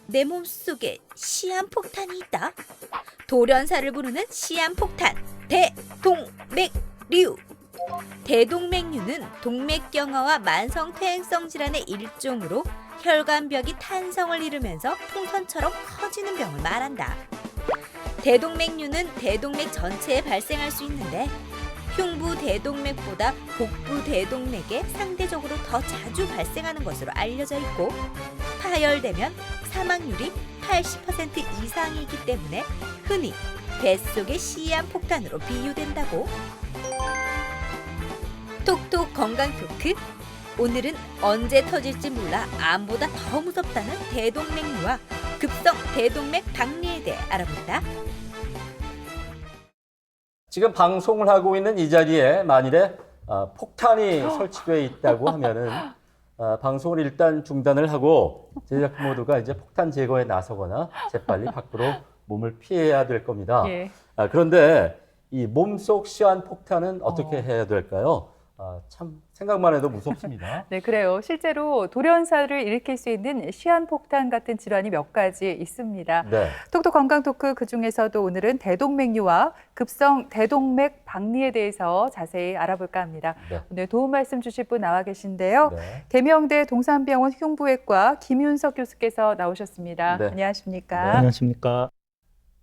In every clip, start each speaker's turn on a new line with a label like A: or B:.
A: 내 몸속에 시한폭탄이 있다. 돌연사를 부르는 시한폭탄 대동맥류. 대동맥류는 동맥경화와 만성퇴행성 질환의 일종으로 혈관벽이 탄성을 이루면서 풍선처럼 커지는 병을 말한다. 대동맥류는 대동맥 전체에 발생할 수 있는데 흉부 대동맥보다 복부 대동맥에 상대적으로 더 자주 발생하는 것으로 알려져 있고, 파열되면 사망률이 80% 이상이기 때문에 흔히 뱃속의 시한폭탄으로 비유된다고. 톡톡 건강 토크. 오늘은 언제 터질지 몰라 암보다 더 무섭다는 대동맥류와 급성 대동맥 박리에 대해 알아본다.
B: 지금 방송을 하고 있는 이 자리에 만일에 폭탄이 설치되어 있다고 하면은 방송을 일단 중단을 하고 제작 모두가 이제 폭탄 제거에 나서거나 재빨리 밖으로 몸을 피해야 될 겁니다.
C: 예.
B: 그런데 이 몸속 시한 폭탄은 어떻게 해야 될까요? 참 생각만 해도 무섭습니다.
C: 네, 그래요. 실제로 돌연사를 일으킬 수 있는 시한폭탄 같은 질환이 몇 가지 있습니다.
B: 네.
C: 톡톡 건강 토크 그중에서도 오늘은 대동맥류와 급성 대동맥 박리에 대해서 자세히 알아볼까 합니다.
B: 네.
C: 오늘 도움 말씀 주실 분 나와 계신데요.
B: 네.
C: 계명대 동산병원 흉부외과 김윤석 교수께서 나오셨습니다.
B: 네.
C: 안녕하십니까?
B: 네.
D: 안녕하십니까.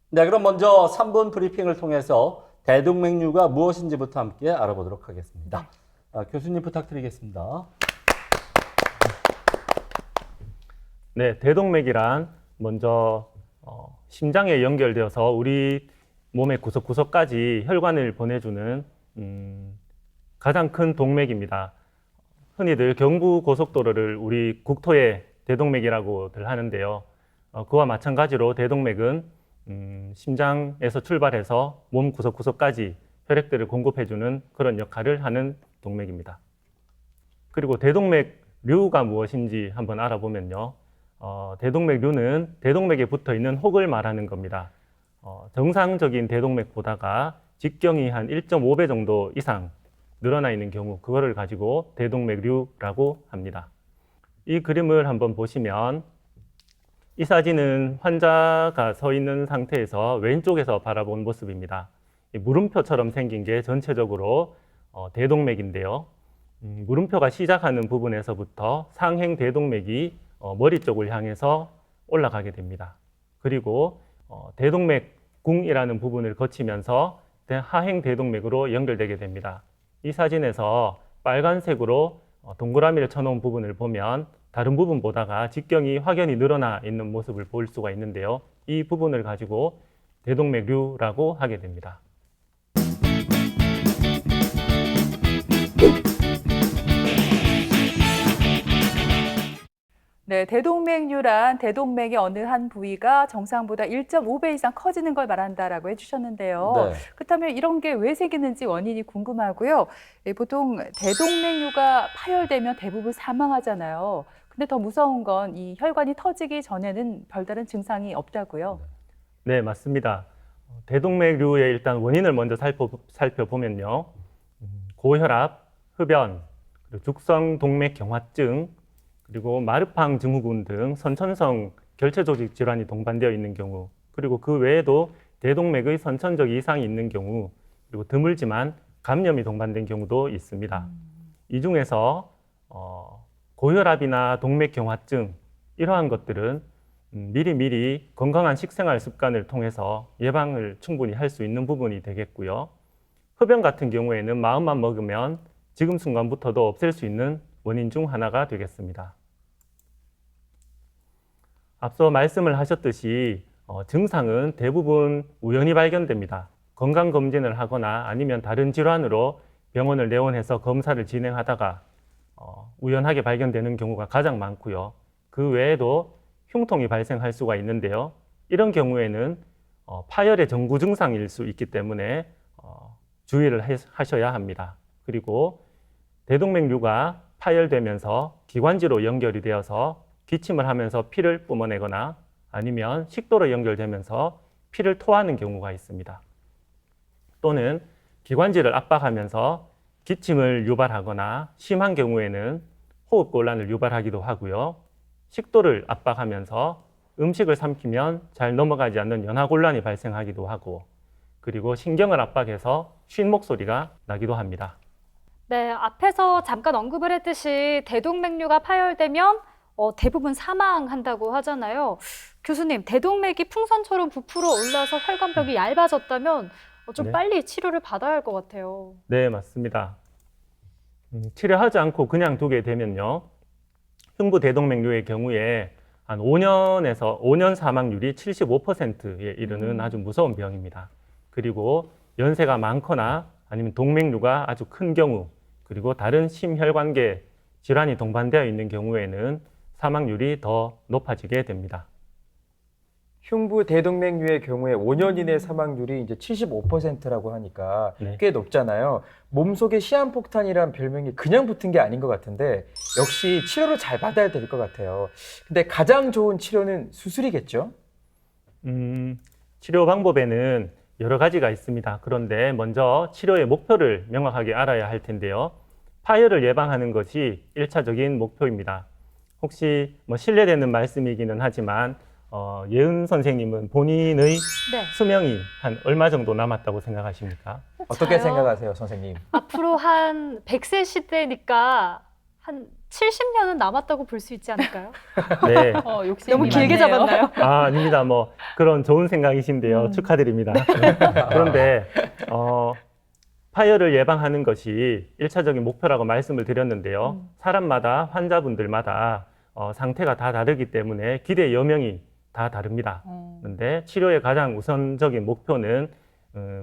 B: 네, 그럼 먼저 3분 브리핑을 통해서 대동맥류가 무엇인지부터 함께 알아보도록 하겠습니다. 교수님 부탁드리겠습니다.
D: 네, 대동맥이란 먼저 심장에 연결되어서 우리 몸의 구석구석까지 혈관을 보내주는 가장 큰 동맥입니다. 흔히들 경부고속도로를 우리 국토의 대동맥이라고들 하는데요. 그와 마찬가지로 대동맥은 심장에서 출발해서 몸 구석구석까지 혈액들을 공급해주는 그런 역할을 하는 동맥입니다. 그리고 대동맥류가 무엇인지 한번 알아보면요. 대동맥류는 대동맥에 붙어 있는 혹을 말하는 겁니다. 정상적인 대동맥보다가 직경이 한 1.5배 정도 이상 늘어나 있는 경우, 그거를 가지고 대동맥류라고 합니다. 이 그림을 한번 보시면 이 사진은 환자가 서 있는 상태에서 왼쪽에서 바라본 모습입니다. 이 물음표처럼 생긴 게 전체적으로 대동맥인데요. 물음표가 시작하는 부분에서부터 상행 대동맥이 머리 쪽을 향해서 올라가게 됩니다. 그리고 대동맥궁이라는 부분을 거치면서 하행 대동맥으로 연결되게 됩니다. 이 사진에서 빨간색으로 동그라미를 쳐놓은 부분을 보면 다른 부분보다가 직경이 확연히 늘어나 있는 모습을 볼 수가 있는데요. 이 부분을 가지고 대동맥류라고 하게 됩니다.
C: 네, 대동맥류란 대동맥의 어느 한 부위가 정상보다 1.5배 이상 커지는 걸 말한다라고 해주셨는데요.
B: 네.
C: 그렇다면 이런 게 왜 생기는지 원인이 궁금하고요. 보통 대동맥류가 파열되면 대부분 사망하잖아요. 근데 더 무서운 건 이 혈관이 터지기 전에는 별다른 증상이 없다고요.
D: 네, 맞습니다. 대동맥류의 일단 원인을 먼저 살펴보면요. 고혈압, 흡연, 그리고 죽성동맥경화증, 그리고 마르팡 증후군 등 선천성 결체조직 질환이 동반되어 있는 경우, 그리고 그 외에도 대동맥의 선천적 이상이 있는 경우, 그리고 드물지만 감염이 동반된 경우도 있습니다. 이 중에서 고혈압이나 동맥경화증 이러한 것들은 미리미리 건강한 식생활 습관을 통해서 예방을 충분히 할 수 있는 부분이 되겠고요. 흡연 같은 경우에는 마음만 먹으면 지금 순간부터도 없앨 수 있는 원인 중 하나가 되겠습니다. 앞서 말씀을 하셨듯이 증상은 대부분 우연히 발견됩니다. 건강검진을 하거나 아니면 다른 질환으로 병원을 내원해서 검사를 진행하다가 우연하게 발견되는 경우가 가장 많고요. 그 외에도 흉통이 발생할 수가 있는데요. 이런 경우에는 파열의 전구 증상일 수 있기 때문에 주의를 하셔야 합니다. 그리고 대동맥류가 파열되면서 기관지로 연결이 되어서 기침을 하면서 피를 뿜어내거나 아니면 식도로 연결되면서 피를 토하는 경우가 있습니다. 또는 기관지를 압박하면서 기침을 유발하거나 심한 경우에는 호흡곤란을 유발하기도 하고요. 식도를 압박하면서 음식을 삼키면 잘 넘어가지 않는 연하곤란이 발생하기도 하고, 그리고 신경을 압박해서 쉰 목소리가 나기도 합니다.
E: 네, 앞에서 잠깐 언급을 했듯이 대동맥류가 파열되면 대부분 사망한다고 하잖아요. 교수님, 대동맥이 풍선처럼 부풀어 올라서 혈관벽이 얇아졌다면 좀
D: 네.
E: 빨리 치료를 받아야 할 것 같아요.
D: 네, 맞습니다. 치료하지 않고 그냥 두게 되면요, 흉부대동맥류의 경우에 한 5년 사망률이 75%에 이르는 아주 무서운 병입니다. 그리고 연세가 많거나 아니면 동맥류가 아주 큰 경우, 그리고 다른 심혈관계 질환이 동반되어 있는 경우에는 사망률이 더 높아지게 됩니다.
F: 흉부 대동맥류의 경우에 5년 이내 사망률이 이제 75%라고 하니까
D: 네.
F: 꽤 높잖아요. 몸속에 시한폭탄이란 별명이 그냥 붙은 게 아닌 것 같은데 역시 치료를 잘 받아야 될 것 같아요. 근데 가장 좋은 치료는 수술이겠죠?
D: 치료 방법에는 여러 가지가 있습니다. 그런데 먼저 치료의 목표를 명확하게 알아야 할 텐데요. 파열을 예방하는 것이 1차적인 목표입니다. 혹시 실례되는 말씀이기는 하지만 예은 선생님은 본인의
E: 네,
D: 수명이 한 얼마 정도 남았다고 생각하십니까?
F: 어떻게
E: 저요?
F: 생각하세요, 선생님?
E: 앞으로 한 100세 시대니까 한 70년은 남았다고 볼 수 있지 않을까요?
D: 네.
C: 욕심이
E: 너무 길게
C: 많네요.
E: 잡았나요?
D: 아닙니다. 그런 좋은 생각이신데요. 축하드립니다. 그런데 파열을 예방하는 것이 1차적인 목표라고 말씀을 드렸는데요. 사람마다 환자분들마다 상태가 다 다르기 때문에 기대 여명이 다 다릅니다. 그런데 치료의 가장 우선적인 목표는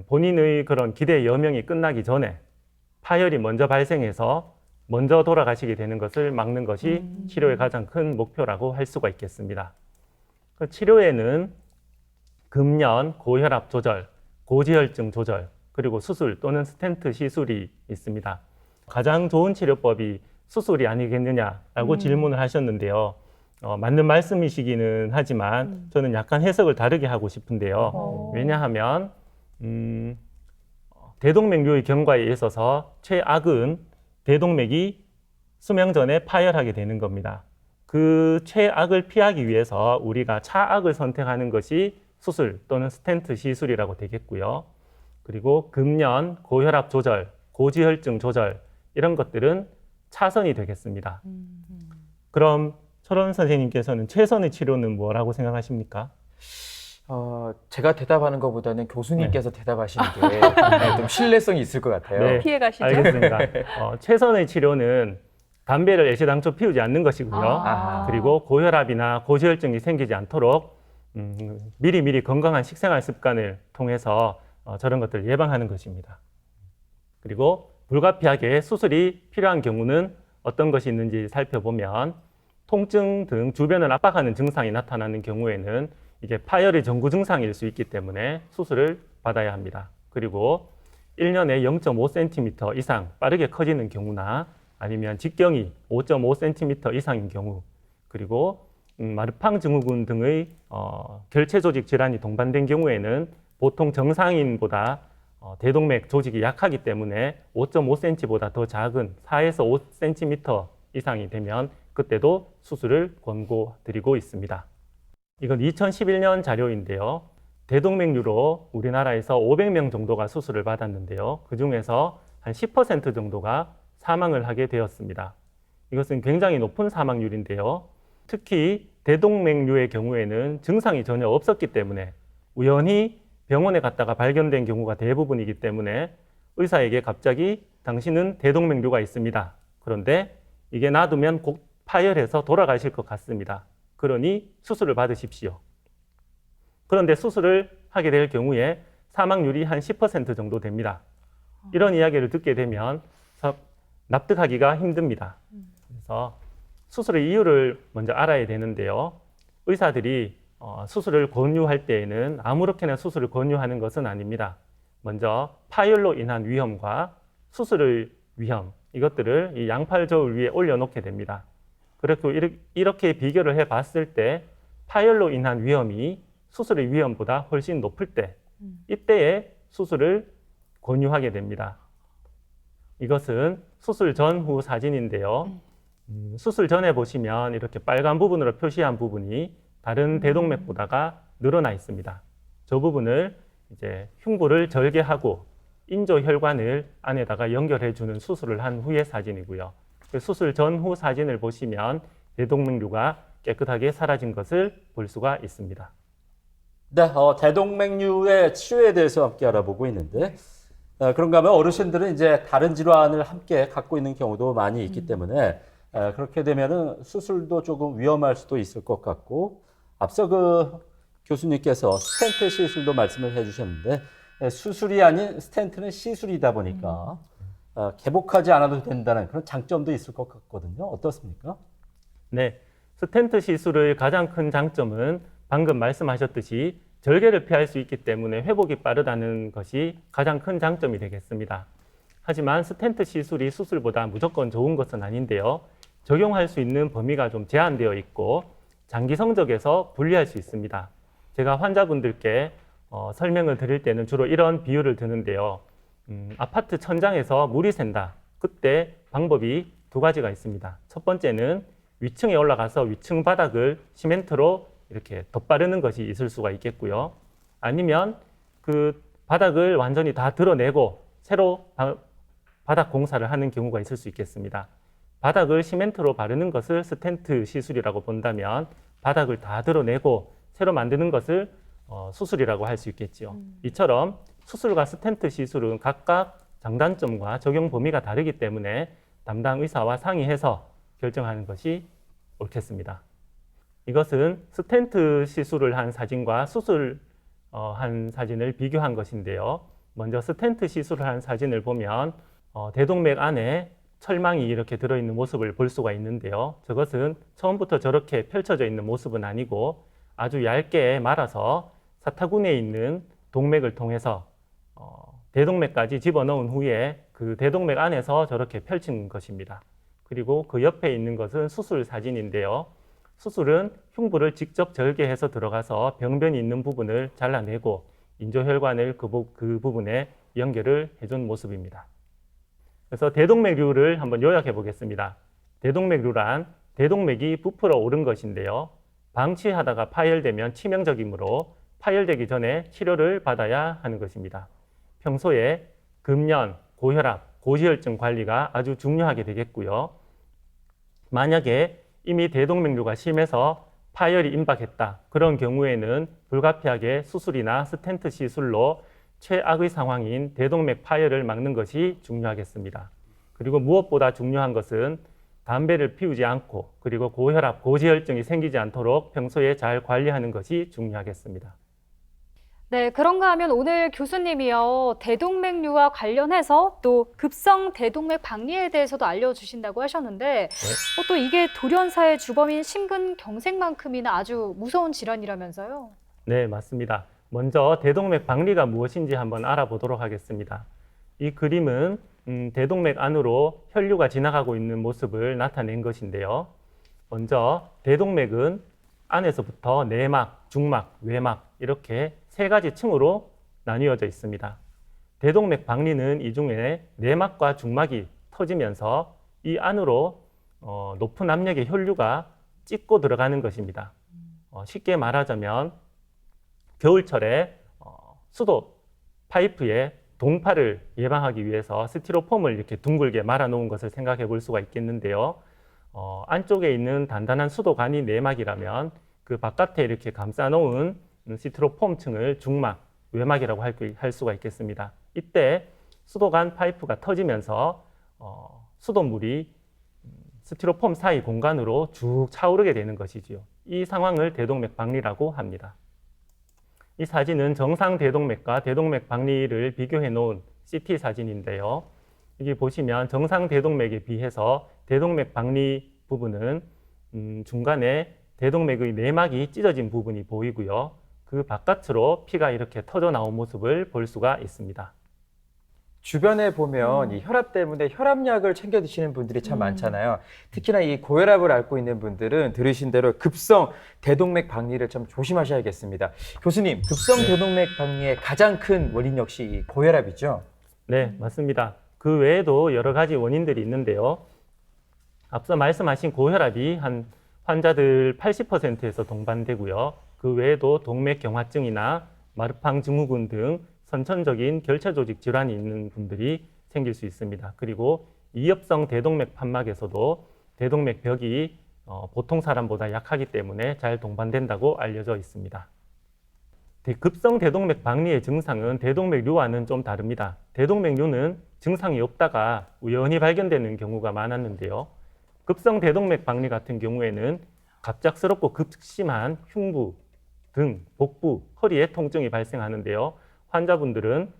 D: 본인의 그런 기대 여명이 끝나기 전에 파열이 먼저 발생해서 먼저 돌아가시게 되는 것을 막는 것이 치료의 가장 큰 목표라고 할 수가 있겠습니다. 그 치료에는 금연, 고혈압 조절, 고지혈증 조절, 그리고 수술 또는 스텐트 시술이 있습니다. 가장 좋은 치료법이 수술이 아니겠느냐라고 질문을 하셨는데요. 맞는 말씀이시기는 하지만 저는 약간 해석을 다르게 하고 싶은데요. 왜냐하면 대동맥류의 경과에 있어서 최악은 대동맥이 수명 전에 파열하게 되는 겁니다. 그 최악을 피하기 위해서 우리가 차악을 선택하는 것이 수술 또는 스텐트 시술이라고 되겠고요. 그리고 금연, 고혈압 조절, 고지혈증 조절 이런 것들은 차선이 되겠습니다. 그럼 철원 선생님께서는 최선의 치료는 뭐라고 생각하십니까?
F: 제가 대답하는 것보다는 교수님께서 대답하시는 게 좀 신뢰성이 있을 것 같아요.
D: 네.
C: 피해 가시죠.
D: 알겠습니다. 최선의 치료는 담배를 애시당초 피우지 않는 것이고요.
C: 아.
D: 그리고 고혈압이나 고지혈증이 생기지 않도록 미리미리 건강한 식생활 습관을 통해서 저런 것들을 예방하는 것입니다. 그리고 불가피하게 수술이 필요한 경우는 어떤 것이 있는지 살펴보면 통증 등 주변을 압박하는 증상이 나타나는 경우에는 이게 파열의 전구 증상일 수 있기 때문에 수술을 받아야 합니다. 그리고 1년에 0.5cm 이상 빠르게 커지는 경우나 아니면 직경이 5.5cm 이상인 경우, 그리고 마르팡 증후군 등의 결체 조직 질환이 동반된 경우에는 보통 정상인보다 대동맥 조직이 약하기 때문에 5.5cm보다 더 작은 4에서 5cm 이상이 되면 그때도 수술을 권고드리고 있습니다. 이건 2011년 자료인데요. 대동맥류로 우리나라에서 500명 정도가 수술을 받았는데요. 그 중에서 한 10% 정도가 사망을 하게 되었습니다. 이것은 굉장히 높은 사망률인데요. 특히 대동맥류의 경우에는 증상이 전혀 없었기 때문에 우연히 병원에 갔다가 발견된 경우가 대부분이기 때문에 의사에게 갑자기 당신은 대동맥류가 있습니다. 그런데 이게 놔두면 곧 파열해서 돌아가실 것 같습니다. 그러니 수술을 받으십시오. 그런데 수술을 하게 될 경우에 사망률이 한 10% 정도 됩니다. 이런 이야기를 듣게 되면 납득하기가 힘듭니다. 그래서 수술의 이유를 먼저 알아야 되는데요. 의사들이 수술을 권유할 때에는 아무렇게나 수술을 권유하는 것은 아닙니다. 먼저 파열로 인한 위험과 수술의 위험, 이것들을 이 양팔 저울 위에 올려놓게 됩니다. 그리고 이렇게 비교를 해봤을 때 파열로 인한 위험이 수술의 위험보다 훨씬 높을 때, 이때에 수술을 권유하게 됩니다. 이것은 수술 전후 사진인데요. 수술 전에 보시면 이렇게 빨간 부분으로 표시한 부분이 다른 대동맥보다가 늘어나 있습니다. 저 부분을 이제 흉부를 절개하고 인조혈관을 안에다가 연결해 주는 수술을 한 후의 사진이고요. 그 수술 전후 사진을 보시면 대동맥류가 깨끗하게 사라진 것을 볼 수가 있습니다.
B: 네, 대동맥류의 치료에 대해서 함께 알아보고 있는데 그런가 하면 어르신들은 이제 다른 질환을 함께 갖고 있는 경우도 많이 있기 때문에 그렇게 되면은 수술도 조금 위험할 수도 있을 것 같고 앞서 그 교수님께서 스텐트 시술도 말씀을 해주셨는데 수술이 아닌 스텐트는 시술이다 보니까 개복하지 않아도 된다는 그런 장점도 있을 것 같거든요. 어떻습니까?
D: 네, 스텐트 시술의 가장 큰 장점은 방금 말씀하셨듯이 절개를 피할 수 있기 때문에 회복이 빠르다는 것이 가장 큰 장점이 되겠습니다. 하지만 스텐트 시술이 수술보다 무조건 좋은 것은 아닌데요. 적용할 수 있는 범위가 좀 제한되어 있고 장기 성적에서 불리할 수 있습니다. 제가 환자분들께 설명을 드릴 때는 주로 이런 비유를 드는데요. 아파트 천장에서 물이 샌다. 그때 방법이 두 가지가 있습니다. 첫 번째는 위층에 올라가서 위층 바닥을 시멘트로 이렇게 덧바르는 것이 있을 수가 있겠고요. 아니면 그 바닥을 완전히 다 드러내고 새로 바닥 공사를 하는 경우가 있을 수 있겠습니다. 바닥을 시멘트로 바르는 것을 스텐트 시술이라고 본다면 바닥을 다 드러내고 새로 만드는 것을 수술이라고 할 수 있겠죠. 이처럼 수술과 스텐트 시술은 각각 장단점과 적용 범위가 다르기 때문에 담당 의사와 상의해서 결정하는 것이 옳겠습니다. 이것은 스텐트 시술을 한 사진과 수술 한 사진을 비교한 것인데요. 먼저 스텐트 시술을 한 사진을 보면 대동맥 안에 철망이 이렇게 들어있는 모습을 볼 수가 있는데요. 저것은 처음부터 저렇게 펼쳐져 있는 모습은 아니고 아주 얇게 말아서 사타구니에 있는 동맥을 통해서 대동맥까지 집어넣은 후에 그 대동맥 안에서 저렇게 펼친 것입니다. 그리고 그 옆에 있는 것은 수술 사진인데요. 수술은 흉부를 직접 절개해서 들어가서 병변이 있는 부분을 잘라내고 인조혈관을 그 부분에 연결을 해준 모습입니다. 그래서 대동맥류를 한번 요약해 보겠습니다. 대동맥류란 대동맥이 부풀어 오른 것인데요. 방치하다가 파열되면 치명적이므로 파열되기 전에 치료를 받아야 하는 것입니다. 평소에 금연, 고혈압, 고지혈증 관리가 아주 중요하게 되겠고요. 만약에 이미 대동맥류가 심해서 파열이 임박했다. 그런 경우에는 불가피하게 수술이나 스텐트 시술로 최악의 상황인 대동맥 파열을 막는 것이 중요하겠습니다. 그리고 무엇보다 중요한 것은 담배를 피우지 않고 그리고 고혈압, 고지혈증이 생기지 않도록 평소에 잘 관리하는 것이 중요하겠습니다.
E: 네, 그런가 하면 오늘 교수님이요, 대동맥류와 관련해서 또 급성 대동맥 박리에 대해서도 알려주신다고 하셨는데 또 이게 돌연사의 주범인 심근경색만큼이나 아주 무서운 질환이라면서요?
D: 네, 맞습니다. 먼저 대동맥 박리가 무엇인지 한번 알아보도록 하겠습니다. 이 그림은 대동맥 안으로 혈류가 지나가고 있는 모습을 나타낸 것인데요. 먼저 대동맥은 안에서부터 내막, 중막, 외막 이렇게 세 가지 층으로 나뉘어져 있습니다. 대동맥 박리는 이 중에 내막과 중막이 터지면서 이 안으로 높은 압력의 혈류가 찢고 들어가는 것입니다. 쉽게 말하자면 겨울철에 수도 파이프에 동파를 예방하기 위해서 스티로폼을 이렇게 둥글게 말아놓은 것을 생각해 볼 수가 있겠는데요. 안쪽에 있는 단단한 수도관이 내막이라면 그 바깥에 이렇게 감싸놓은 스티로폼 층을 중막, 외막이라고 할 수가 있겠습니다. 이때 수도관 파이프가 터지면서 수돗물이 스티로폼 사이 공간으로 쭉 차오르게 되는 것이지요. 이 상황을 대동맥 박리라고 합니다. 이 사진은 정상 대동맥과 대동맥 박리를 비교해 놓은 CT 사진인데요. 여기 보시면 정상 대동맥에 비해서 대동맥 박리 부분은 중간에 대동맥의 내막이 찢어진 부분이 보이고요. 그 바깥으로 피가 이렇게 터져 나온 모습을 볼 수가 있습니다.
F: 주변에 보면 이 혈압 때문에 혈압약을 챙겨 드시는 분들이 참 많잖아요. 특히나 이 고혈압을 앓고 있는 분들은 들으신 대로 급성 대동맥 박리를 좀 조심하셔야겠습니다. 교수님, 급성 대동맥 박리의 가장 큰 원인 역시 이 고혈압이죠?
D: 네, 맞습니다. 그 외에도 여러 가지 원인들이 있는데요. 앞서 말씀하신 고혈압이 한 환자들 80%에서 동반되고요. 그 외에도 동맥경화증이나 마르팡 증후군 등 선천적인 결차조직 질환이 있는 분들이 생길 수 있습니다. 그리고 이엽성 대동맥 판막에서도 대동맥벽이 보통 사람보다 약하기 때문에 잘 동반된다고 알려져 있습니다. 급성 대동맥 박리의 증상은 대동맥류와는 좀 다릅니다. 대동맥류는 증상이 없다가 우연히 발견되는 경우가 많았는데요. 급성 대동맥 박리 같은 경우에는 갑작스럽고 극심한 흉부, 등, 복부, 허리에 통증이 발생하는데요. 환자분들은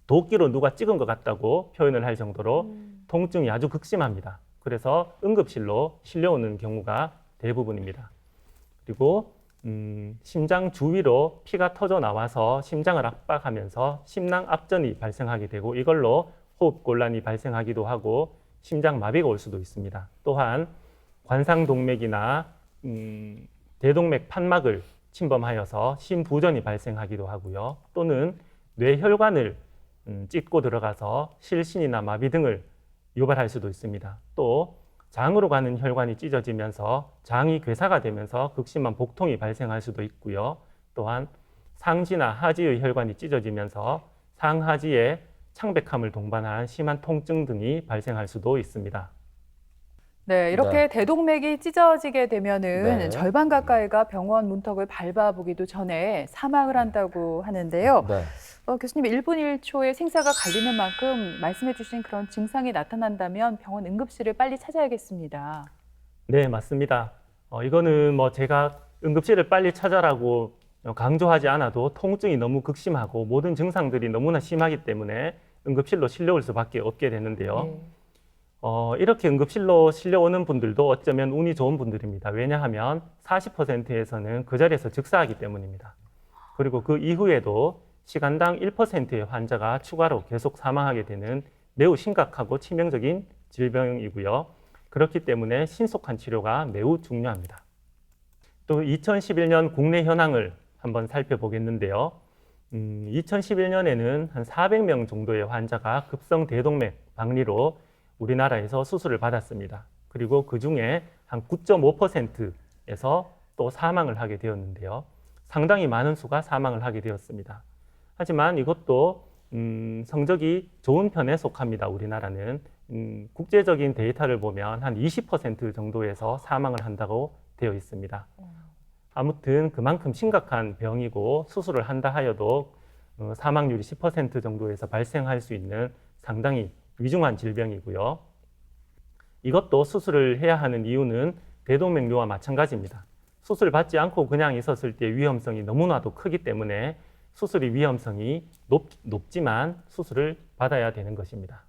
D: 도끼로 누가 찍은 것 같다고 표현을 할 정도로 통증이 아주 극심합니다. 그래서 응급실로 실려오는 경우가 대부분입니다. 그리고 심장 주위로 피가 터져 나와서 심장을 압박하면서 심낭 압전이 발생하게 되고 이걸로 호흡곤란이 발생하기도 하고 심장 마비가 올 수도 있습니다. 또한 관상동맥이나 대동맥 판막을 침범하여서 심부전이 발생하기도 하고요. 또는 뇌혈관을 찢고 들어가서 실신이나 마비 등을 유발할 수도 있습니다. 또 장으로 가는 혈관이 찢어지면서 장이 괴사가 되면서 극심한 복통이 발생할 수도 있고요. 또한 상지나 하지의 혈관이 찢어지면서 상하지에 창백함을 동반한 심한 통증 등이 발생할 수도 있습니다.
C: 네, 이렇게
B: 네.
C: 대동맥이 찢어지게 되면은
B: 네.
C: 절반 가까이가 병원 문턱을 밟아보기도 전에 사망을 한다고 하는데요.
B: 네.
C: 교수님, 1분 1초의 생사가 갈리는 만큼 말씀해 주신 그런 증상이 나타난다면 병원 응급실을 빨리 찾아야겠습니다.
D: 네, 맞습니다. 이거는 제가 응급실을 빨리 찾아라고 강조하지 않아도 통증이 너무 극심하고 모든 증상들이 너무나 심하기 때문에 응급실로 실려올 수밖에 없게 되는데요.
C: 네.
D: 이렇게 응급실로 실려오는 분들도 어쩌면 운이 좋은 분들입니다. 왜냐하면 40%에서는 그 자리에서 즉사하기 때문입니다. 그리고 그 이후에도 시간당 1%의 환자가 추가로 계속 사망하게 되는 매우 심각하고 치명적인 질병이고요. 그렇기 때문에 신속한 치료가 매우 중요합니다. 또 2011년 국내 현황을 한번 살펴보겠는데요. 2011년에는 한 400명 정도의 환자가 급성 대동맥 박리로 우리나라에서 수술을 받았습니다. 그리고 그 중에 한 9.5%에서 또 사망을 하게 되었는데요. 상당히 많은 수가 사망을 하게 되었습니다. 하지만 이것도 성적이 좋은 편에 속합니다. 우리나라는 국제적인 데이터를 보면 한 20% 정도에서 사망을 한다고 되어 있습니다. 아무튼 그만큼 심각한 병이고 수술을 한다 하여도 사망률이 10% 정도에서 발생할 수 있는 상당히 위중한 질병이고요. 이것도 수술을 해야 하는 이유는 대동맥류와 마찬가지입니다. 수술 받지 않고 그냥 있었을 때 위험성이 너무나도 크기 때문에 수술의 위험성이 높지만 수술을 받아야 되는 것입니다.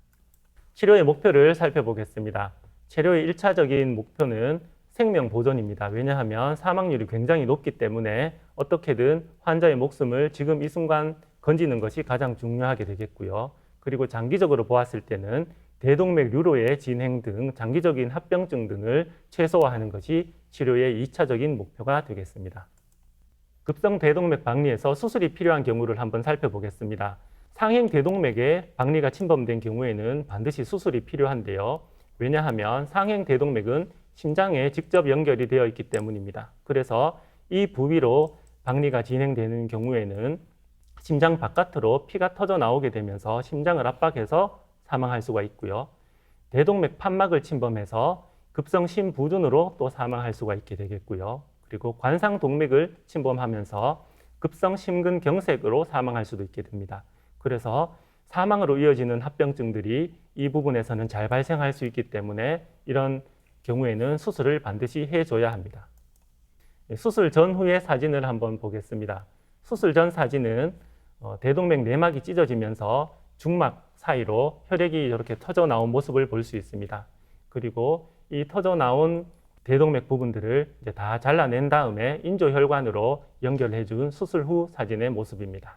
D: 치료의 목표를 살펴보겠습니다. 치료의 1차적인 목표는 생명 보존입니다. 왜냐하면 사망률이 굉장히 높기 때문에 어떻게든 환자의 목숨을 지금 이 순간 건지는 것이 가장 중요하게 되겠고요. 그리고 장기적으로 보았을 때는 대동맥류로의 진행 등 장기적인 합병증 등을 최소화하는 것이 치료의 2차적인 목표가 되겠습니다. 급성 대동맥 박리에서 수술이 필요한 경우를 한번 살펴보겠습니다. 상행 대동맥에 박리가 침범된 경우에는 반드시 수술이 필요한데요. 왜냐하면 상행 대동맥은 심장에 직접 연결이 되어 있기 때문입니다. 그래서 이 부위로 박리가 진행되는 경우에는 심장 바깥으로 피가 터져 나오게 되면서 심장을 압박해서 사망할 수가 있고요. 대동맥 판막을 침범해서 급성 심부전으로 또 사망할 수가 있게 되겠고요. 그리고 관상동맥을 침범하면서 급성 심근경색으로 사망할 수도 있게 됩니다. 그래서 사망으로 이어지는 합병증들이 이 부분에서는 잘 발생할 수 있기 때문에 이런 경우에는 수술을 반드시 해줘야 합니다. 수술 전후의 사진을 한번 보겠습니다. 수술 전 사진은 대동맥 내막이 찢어지면서 중막 사이로 혈액이 이렇게 터져 나온 모습을 볼 수 있습니다. 그리고 이 터져 나온 대동맥 부분들을 이제 다 잘라낸 다음에 인조혈관으로 연결해 준 수술 후 사진의 모습입니다.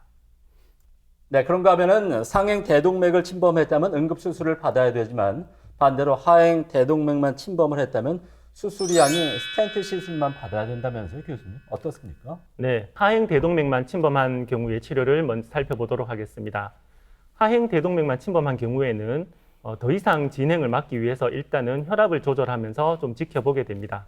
B: 네, 그런가 하면은 상행 대동맥을 침범했다면 응급수술을 받아야 되지만 반대로 하행 대동맥만 침범을 했다면 수술이 아닌 스텐트 시술만 받아야 된다면서요, 교수님? 어떻습니까?
D: 네, 하행 대동맥만 침범한 경우의 치료를 먼저 살펴보도록 하겠습니다. 하행 대동맥만 침범한 경우에는 더 이상 진행을 막기 위해서 일단은 혈압을 조절하면서 좀 지켜보게 됩니다.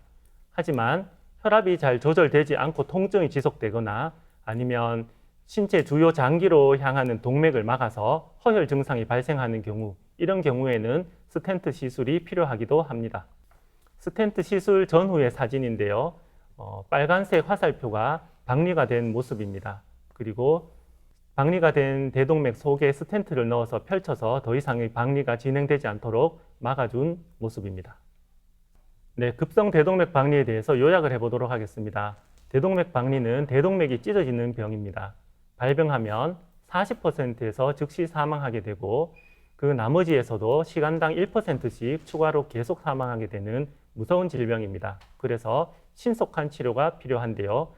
D: 하지만 혈압이 잘 조절되지 않고 통증이 지속되거나 아니면 신체 주요 장기로 향하는 동맥을 막아서 허혈 증상이 발생하는 경우, 이런 경우에는 스텐트 시술이 필요하기도 합니다. 스텐트 시술 전후의 사진인데요. 빨간색 화살표가 박리가 된 모습입니다. 그리고 박리가 된 대동맥 속에 스텐트를 넣어서 펼쳐서 더 이상의 박리가 진행되지 않도록 막아준 모습입니다. 네, 급성 대동맥 박리에 대해서 요약을 해보도록 하겠습니다. 대동맥 박리는 대동맥이 찢어지는 병입니다. 발병하면 40%에서 즉시 사망하게 되고 그 나머지에서도 시간당 1%씩 추가로 계속 사망하게 되는 무서운 질병입니다. 그래서 신속한 치료가 필요한데요.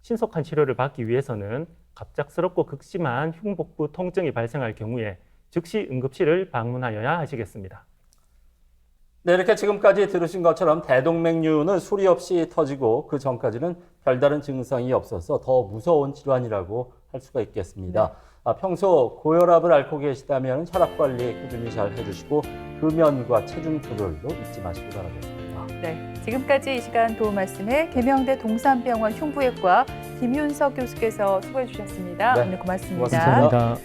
D: 신속한 치료를 받기 위해서는 갑작스럽고 극심한 흉복부 통증이 발생할 경우에 즉시 응급실을 방문하여야 하시겠습니다.
B: 네, 이렇게 지금까지 들으신 것처럼 대동맥류는 수리 없이 터지고 그 전까지는 별다른 증상이 없어서 더 무서운 질환이라고 할 수가 있겠습니다. 평소 고혈압을 앓고 계시다면 혈압 관리 꾸준히 잘 해주시고 금연과 체중 조절도 잊지 마시기 바라겠습니다.
C: 네, 지금까지 이 시간 도움 말씀에 계명대 동산병원 흉부외과 김윤석 교수께서 수고해 주셨습니다.
B: 네,
C: 오늘 고맙습니다.
B: 고맙습니다.
D: 감사합니다.